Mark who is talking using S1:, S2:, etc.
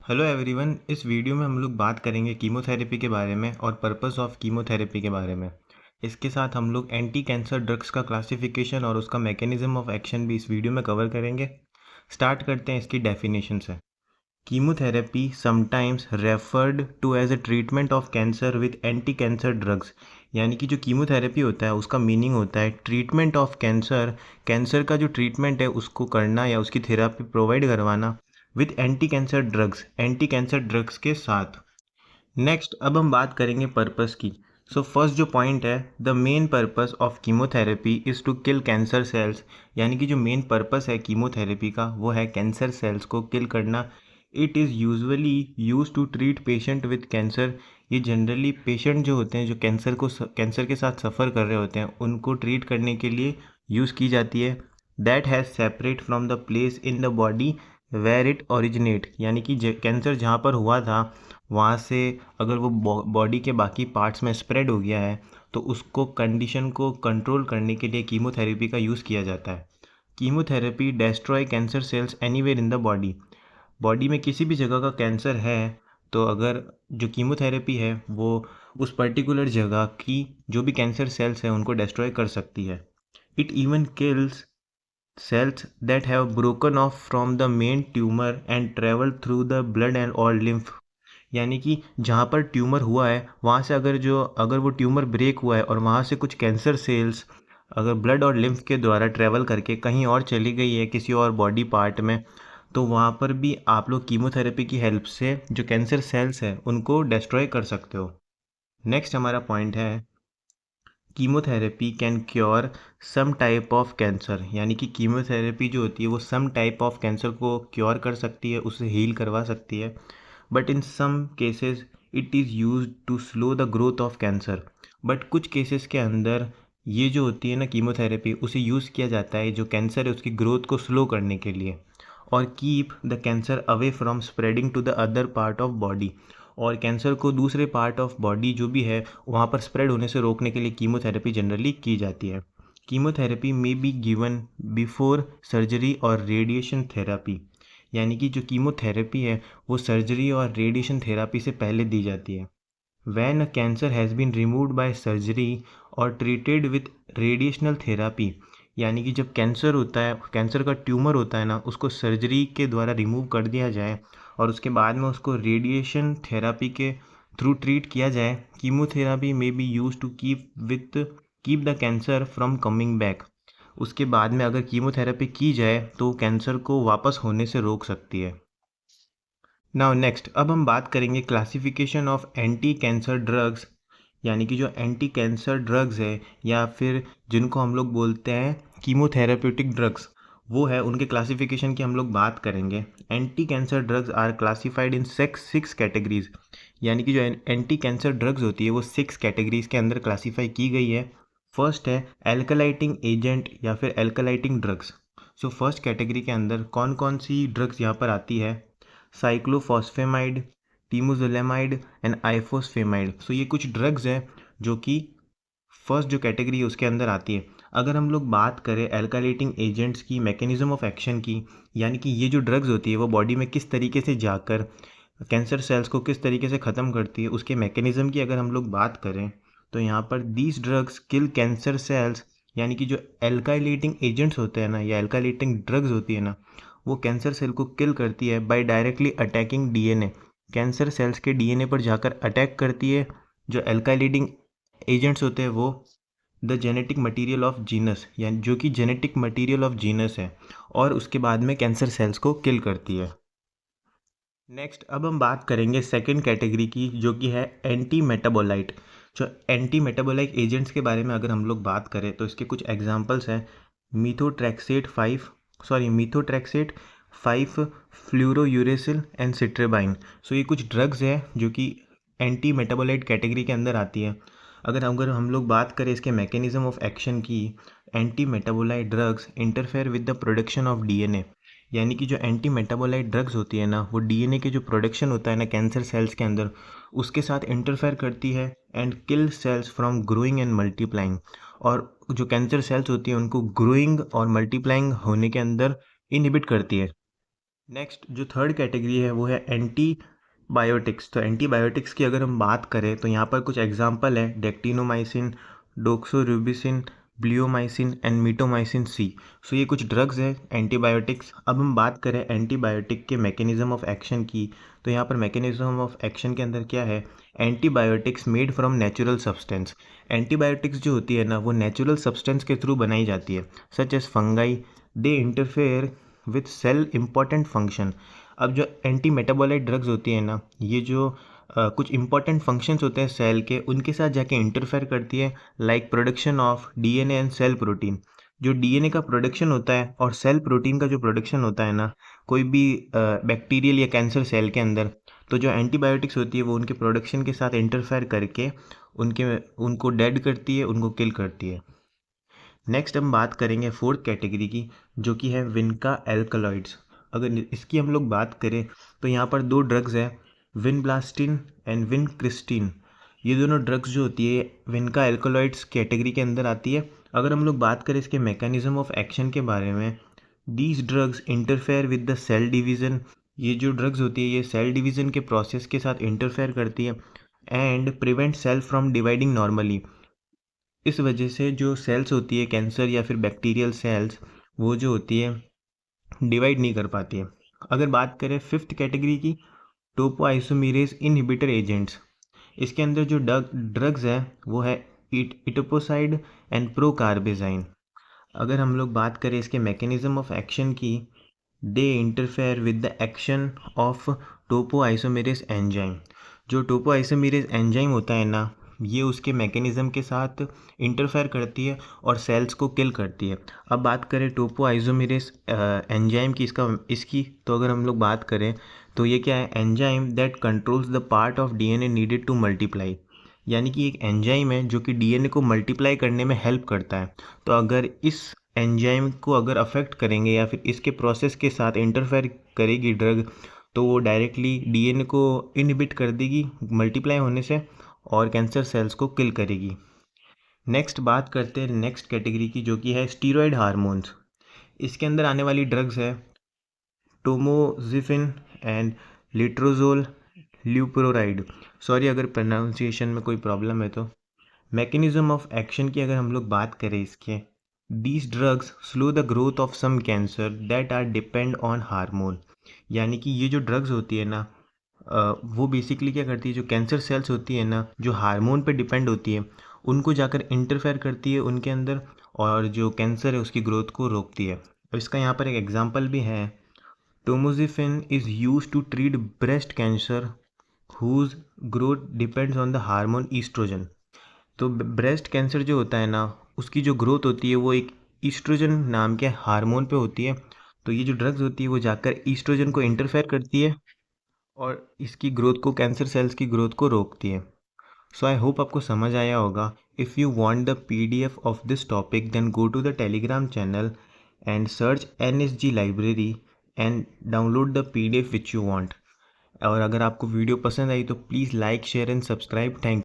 S1: Hello everyone. इस video में हम लोग बात करेंगे कीमोथेरेपी के बारे में और पर्पस ऑफ कीमोथेरेपी के बारे में। इसके साथ हम लोग एंटी कैंसर ड्रग्स का क्लासिफिकेशन और उसका मैकेनिज्म ऑफ एक्शन भी इस वीडियो में कवर करेंगे। स्टार्ट करते हैं इसकी डेफिनेशन से। Chemotherapy sometimes referred to as a treatment of cancer with anti cancer drugs, यानी कि जो कीमोथेरेपी होता है उसका मीनिंग होता है ट्रीटमेंट ऑफ कैंसर। कैंसर का जो ट्रीटमेंट है उसको करना या उसकी थेरापी प्रोवाइड करवाना विद एंटी कैंसर ड्रग्स के साथ। नेक्स्ट अब हम बात करेंगे पर्पस की। सो फर्स्ट जो पॉइंट है, the main purpose of chemotherapy is to kill cancer cells, यानी कि जो मेन पर्पस है कीमोथेरेपी का वो है कैंसर सेल्स को किल करना। It is usually use to treat patient with cancer. ये जनरली पेशेंट जो होते हैं जो कैंसर के साथ सफ़र कर रहे होते हैं उनको ट्रीट करने के लिए यूज़ की जाती है। That has separate from the place in the body where it originate, यानी कि कैंसर जहाँ पर हुआ था वहाँ से अगर वो बॉडी के बाकी पार्ट्स में स्प्रेड हो गया है तो उसको कंडीशन को कंट्रोल करने के लिए कीमोथेरेपी का यूज़ किया जाता है। Chemotherapy destroy cancer cells anywhere in the body. Body में किसी भी जगह का कैंसर है तो अगर जो कीमोथेरेपी है वो उस पर्टिकुलर जगह की जो भी कैंसर सेल्स हैं उनको डिस्ट्रॉय कर सकती है। It even kills cells that have broken off from the main tumor and travel through the blood and or lymph, यानी कि जहाँ पर ट्यूमर हुआ है वहाँ से अगर वो ट्यूमर ब्रेक हुआ है और वहाँ से कुछ कैंसर सेल्स अगर ब्लड और लिम्फ के द्वारा ट्रैवल करके कहीं और चली गई है किसी और बॉडी पार्ट में, तो वहाँ पर भी आप लोग कीमोथेरेपी की हेल्प से जो कैंसर सेल्स हैं उनको डिस्ट्रॉय कर सकते हो। नेक्स्ट हमारा पॉइंट है chemotherapy can cure some type of cancer, यानी कि कीमोथेरेपी जो होती है वो सम टाइप ऑफ कैंसर को क्योर कर सकती है, उसे हील करवा सकती है। But in some cases it is use to slow the growth of cancer. But कुछ केसेस के अंदर ये जो होती है ना कीमोथेरेपी उसे यूज़ किया जाता है जो कैंसर है उसकी ग्रोथ को स्लो करने के लिए, और keep the cancer away from spreading to the other part of body, और कैंसर को दूसरे पार्ट ऑफ बॉडी जो भी है वहाँ पर स्प्रेड होने से रोकने के लिए कीमोथेरेपी जनरली की जाती है। कीमोथेरेपी में बी गिवन बिफोर सर्जरी और रेडिएशन थेरापी, यानी कि जो कीमोथेरेपी है वो सर्जरी और रेडिएशन थेरापी से पहले दी जाती है। When a cancer has been removed by surgery और ट्रीटेड विथ रेडिएशनल थेरापी, यानी कि जब कैंसर होता है कैंसर का ट्यूमर होता है ना उसको सर्जरी के द्वारा रिमूव कर दिया जाए और उसके बाद में उसको रेडिएशन थेरापी के थ्रू ट्रीट किया जाए। Chemotherapy may be use to keep the cancer from coming back. उसके बाद में अगर कीमोथेरेपी की जाए तो कैंसर को वापस होने से रोक सकती है। नाउ नेक्स्ट अब हम बात करेंगे classification of anti cancer drugs, यानी कि जो एंटी कैंसर ड्रग्स है या फिर जिनको हम लोग बोलते हैं कीमोथेरेप्यूटिक ड्रग्स, वो है उनके क्लासिफिकेशन की हम लोग बात करेंगे। Anti cancer drugs are classified in six categories, यानी कि जो एंटी कैंसर ड्रग्स होती है वो 6 कैटेगरीज के अंदर क्लासीफाई की गई है। फर्स्ट है एल्कलाइटिंग एजेंट या फिर एल्कलाइटिंग ड्रग्स। सो फर्स्ट कैटेगरी के अंदर कौन कौन सी ड्रग्स यहाँ पर आती है? Cyclophosphamide, टीमोजोलेमाइड and आइफोस्फेमाइड। सो ये कुछ ड्रग्स हैं जो कि फर्स्ट जो कैटेगरी है उसके अंदर आती है। अगर हम लोग बात करें एल्काइलेटिंग एजेंट्स की मैकेनिज्म ऑफ एक्शन की, यानी कि ये जो ड्रग्स होती है वो बॉडी में किस तरीके से जाकर कैंसर सेल्स को किस तरीके से ख़त्म करती है, उसके मैकेनिज्म की अगर हम लोग बात करें तो यहाँ पर these drugs kill cancer cells, यानी कि जो एल्काइलेटिंग एजेंट्स होते हैं ना या एल्काइलेटिंग ड्रग्स होती है ना वो कैंसर सेल को किल करती है by directly attacking DNA. Cancer cells के डीएनए पर जाकर अटैक करती है। जो एल्काइलेटिंग एजेंट्स होते हैं वो the genetic material of genus, यानी जो कि जेनेटिक मटीरियल ऑफ जीनस है, और उसके बाद में कैंसर सेल्स को किल करती है। नेक्स्ट अब हम बात करेंगे सेकेंड कैटेगरी की जो कि है एंटी मेटाबोलाइट। जो एंटी मेटाबोलाइट एजेंट्स के बारे में अगर हम लोग बात करें तो इसके कुछ एग्जांपल्स हैं मीथोट्रैक्सेट 5 फ्लूरोयूरेसिल एंड सिट्रेबाइन। सो ये कुछ ड्रग्स हैं जो कि एंटी मेटाबोलाइट कैटेगरी के अंदर आती है। अगर हम लोग बात करें इसके मैकेनिज्म ऑफ एक्शन की, anti metabolite drugs interfere with the production of DNA, यानी कि जो एंटी मेटाबोलाइट ड्रग्स होती है ना वो डीएनए के जो प्रोडक्शन होता है ना कैंसर सेल्स के अंदर उसके साथ इंटरफेयर करती है and kill cells from growing and multiplying, और जो कैंसर सेल्स होती है उनको ग्रोइंग और मल्टीप्लाइंग होने के अंदर इनहिबिट करती है। नेक्स्ट जो थर्ड कैटेगरी है वो है एंटीबायोटिक्स। तो एंटीबायोटिक्स की अगर हम बात करें तो यहाँ पर कुछ एग्जांपल है, डेक्टिनोमाइसिन, डोक्सोरुबिसिन, ब्लियोमाइसिन एंड मिटोमाइसिन सी। सो ये कुछ ड्रग्स है एंटीबायोटिक्स। अब हम बात करें एंटीबायोटिक के मैकेनिज्म ऑफ एक्शन की, तो यहाँ पर मैकेनिज्म ऑफ एक्शन के अंदर क्या है, antibiotics made from natural substance. Antibiotics जो होती है ना वो नेचुरल सब्सटेंस के थ्रू बनाई जाती है, such as fungi. They interfere with cell important function. अब जो एंटी मेटाबोलाइट ड्रग्स होती है ना, ये जो कुछ इंपॉर्टेंट फंक्शंस होते हैं सेल के, उनके साथ जाके इंटरफेयर करती है, like production of DNA and cell protein. जो डीएनए का प्रोडक्शन होता है और सेल प्रोटीन का जो प्रोडक्शन होता है ना, कोई भी बैक्टीरियल या कैंसर सेल के अंदर, तो जो एंटीबायोटिक्स होती है वो उनके प्रोडक्शन के साथ इंटरफेयर करके उनको डेड करती है, उनको किल करती है। नेक्स्ट हम बात करेंगे फोर्थ कैटेगरी की, जो कि है विनका एल्कलॉइड्स। अगर इसकी हम लोग बात करें तो यहाँ पर दो ड्रग्स है, विनब्लास्टिन एंड विनक्रिस्टिन। ये दोनों ड्रग्स जो होती है विनका एल्कलॉइड्स कैटेगरी के अंदर आती है। अगर हम लोग बात करें इसके मैकेनिज्म ऑफ एक्शन के बारे में, these drugs interfere with the cell division. ये जो ड्रग्स होती है ये सेल डिवीज़न के प्रोसेस के साथ इंटरफेयर करती है and prevent cell from dividing normally. इस वजह से जो सेल्स होती है कैंसर या फिर बैक्टीरियल सेल्स, वो जो होती है डिवाइड नहीं कर पाती है। अगर बात करें फिफ्थ कैटेगरी की, टोपो आइसोमेरेज इनहिबिटर एजेंट्स। इसके अंदर जो ड्रग्स है वो है इटोपोसाइड एंड प्रोकार्बेजाइन। अगर हम लोग बात करें इसके मैकेनिज्म ऑफ एक्शन की, they interfere with the action of topoisomerase enzyme. जो टोपो आइसोमेरेज एंजाइम होता है ना, ये उसके मैकेनिज्म के साथ इंटरफेयर करती है और सेल्स को किल करती है। अब बात करें टोपो आइसोमेरेज एंजाइम की, इसकी तो अगर हम लोग बात करें तो ये क्या है, enzyme that controls the part of DNA needed to multiply. यानी कि एक एंजाइम है जो कि डीएनए को मल्टीप्लाई करने में हेल्प करता है। तो अगर इस एंजाइम को अगर अफेक्ट करेंगे या फिर इसके प्रोसेस के साथ इंटरफेयर करेगी ड्रग, तो वो डायरेक्टली डीएनए को इनहिबिट कर देगी मल्टीप्लाई होने से और कैंसर सेल्स को किल करेगी। नेक्स्ट बात करते हैं नेक्स्ट कैटेगरी की, जो कि है स्टीरॉयड हार्मोन्स। इसके अंदर आने वाली ड्रग्स है टोमोजिफिन एंड लिट्रोजोल ल्यूप्रोराइड। सॉरी अगर प्रोनाउंसिएशन में कोई प्रॉब्लम है तो। मैकेनिज्म ऑफ एक्शन की अगर हम लोग बात करें इसके, these drugs slow the growth of some cancer that are depend on hormone. यानी कि ये जो ड्रग्स होती है ना, वो बेसिकली क्या करती है, जो कैंसर सेल्स होती है ना, जो हार्मोन पे डिपेंड होती है, उनको जाकर इंटरफेयर करती है उनके अंदर, और जो कैंसर है उसकी ग्रोथ को रोकती है। अब इसका यहाँ पर एक एग्जांपल भी है, tamoxifen is use to treat breast cancer whose growth depends on the hormone oestrogen. तो ब्रेस्ट कैंसर जो होता है ना, उसकी जो ग्रोथ होती है वो एक ईस्ट्रोजन नाम के हार्मोन पे होती है। तो ये जो ड्रग्स होती है वो जाकर ईस्ट्रोजन को इंटरफेयर करती है और इसकी ग्रोथ को, कैंसर सेल्स की ग्रोथ को रोकती है। सो आई होप आपको समझ आया होगा। If you want the PDF of this topic then go to the Telegram channel and search NSG library and download the PDF which you want. और अगर आपको वीडियो पसंद आई तो please like, share and subscribe. Thank